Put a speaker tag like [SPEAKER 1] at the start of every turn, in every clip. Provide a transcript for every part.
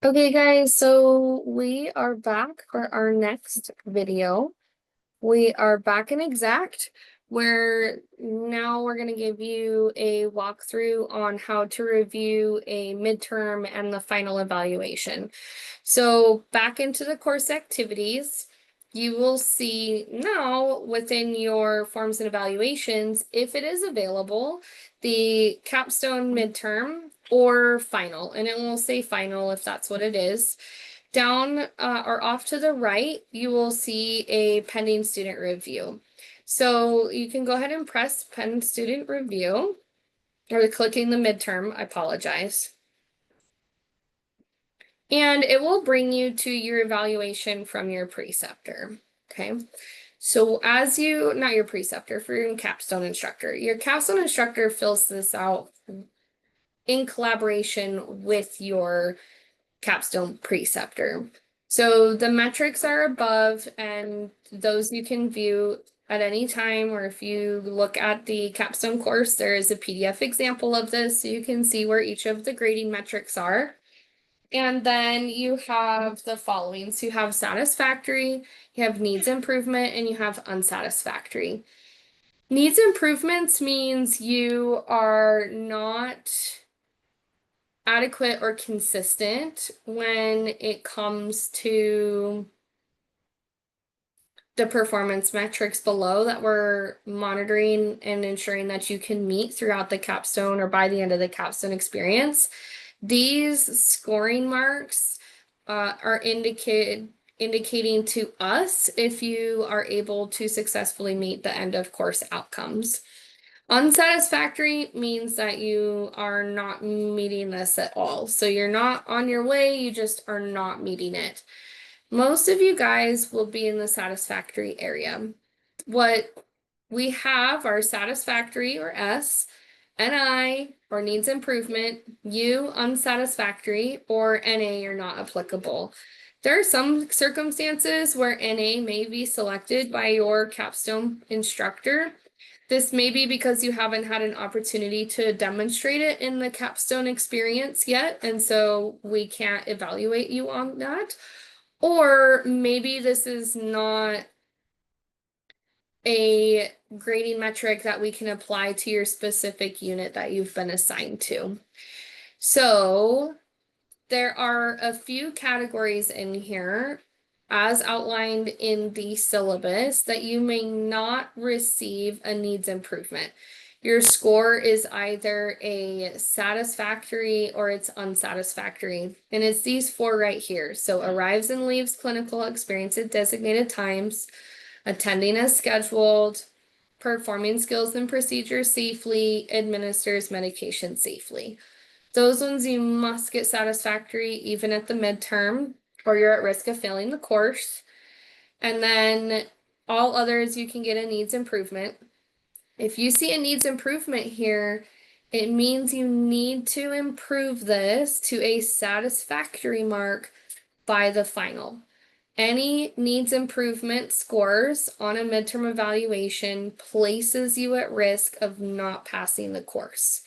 [SPEAKER 1] Okay, guys, so we are back for our next video. We are back in Exxat, where now we're going to give you a walkthrough on how to review a midterm and the final evaluation. So back into the course activities, you will see now within your forms and evaluations, if it is available, the capstone midterm or final, and it will say final if that's what it is. Down or off to the right, you will see a pending student review. So you can go ahead and press pending student review or clicking the midterm, I apologize. And it will bring you to your evaluation from your preceptor. Okay. So as you, not your preceptor, for your capstone instructor, your capstone instructor fills this out in collaboration with your capstone preceptor. So the metrics are above, and those you can view at any time, or if you look at the capstone course, there is a PDF example of this, so you can see where each of the grading metrics are. And then you have the following. So you have satisfactory, you have needs improvement, and you have unsatisfactory. Needs improvements means you are not adequate or consistent when it comes to the performance metrics below that we're monitoring and ensuring that you can meet throughout the capstone or by the end of the capstone experience. These scoring marks are indicating to us if you are able to successfully meet the end of course outcomes. Unsatisfactory means that you are not meeting this at all. So you're not on your way, you just are not meeting it. Most of you guys will be in the satisfactory area. What we have are satisfactory or S, NI or needs improvement, U unsatisfactory, or NA or not applicable. There are some circumstances where NA may be selected by your capstone instructor. This may be because you haven't had an opportunity to demonstrate it in the capstone experience yet, and so we can't evaluate you on that. Or maybe this is not a grading metric that we can apply to your specific unit that you've been assigned to. So there are a few categories in here as outlined in the syllabus that you may not receive a needs improvement. Your score is either a satisfactory or it's unsatisfactory. And it's these four right here. So arrives and leaves clinical experience at designated times, attending as scheduled, performing skills and procedures safely, administers medication safely. Those ones you must get satisfactory even at the midterm, or you're at risk of failing the course. And then all others you can get a needs improvement. If you see a needs improvement here, it means you need to improve this to a satisfactory mark by the final. Any needs improvement scores on a midterm evaluation places you at risk of not passing the course.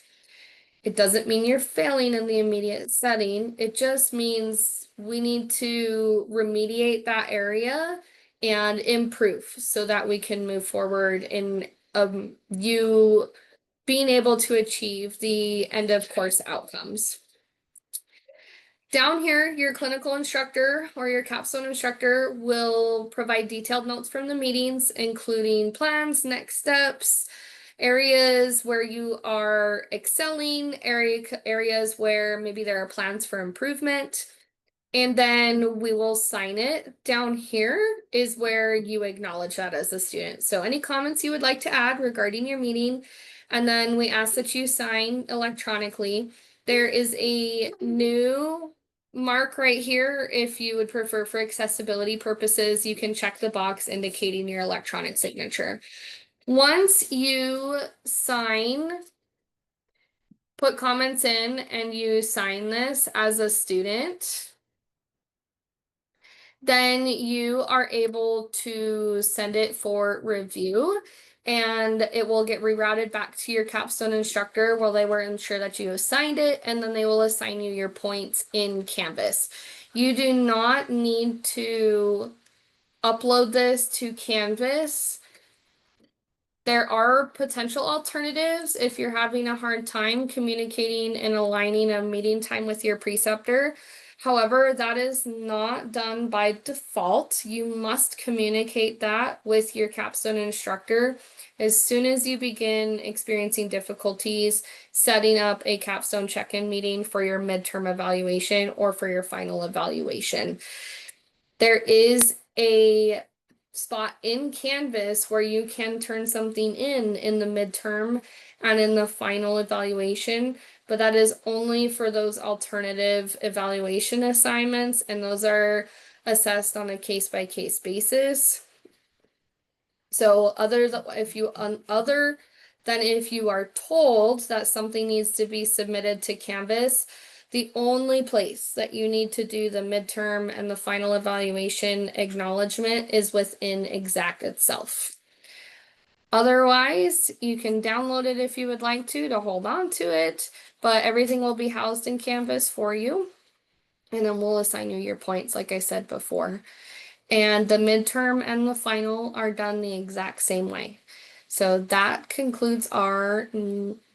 [SPEAKER 1] It doesn't mean you're failing in the immediate setting. It just means we need to remediate that area and improve so that we can move forward in you being able to achieve the end of course outcomes. Down here, your clinical instructor or your capstone instructor will provide detailed notes from the meetings, including plans, next steps, areas where you are excelling, areas where maybe there are plans for improvement. And then we will sign it. Down here is where you acknowledge that as a student. So any comments you would like to add regarding your meeting, and then we ask that you sign electronically. There is a new mark right here. If you would prefer for accessibility purposes, you can check the box indicating your electronic signature. Once you sign, put comments in, and you sign this as a student, then you are able to send it for review. and it will get rerouted back to your capstone instructor where they will ensure that you assigned it, and then they will assign you your points in Canvas. You do not need to upload this to Canvas. There are potential alternatives if you're having a hard time communicating and aligning a meeting time with your preceptor. However, that is not done by default. You must communicate that with your capstone instructor as soon as you begin experiencing difficulties setting up a capstone check-in meeting for your midterm evaluation or for your final evaluation. There is a spot in Canvas where you can turn something in the midterm and in the final evaluation, but that is only for those alternative evaluation assignments, and those are assessed on a case-by-case basis. So other than if you are told that something needs to be submitted to Canvas, the only place that you need to do the midterm and the final evaluation acknowledgement is within Exxat itself. Otherwise, you can download it if you would like to hold on to it, but everything will be housed in Canvas for you. And then we'll assign you your points, like I said before. And the midterm and the final are done the exact same way. So that concludes our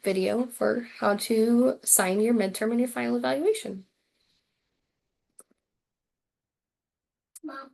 [SPEAKER 1] video for how to sign your midterm and your final evaluation. Mom.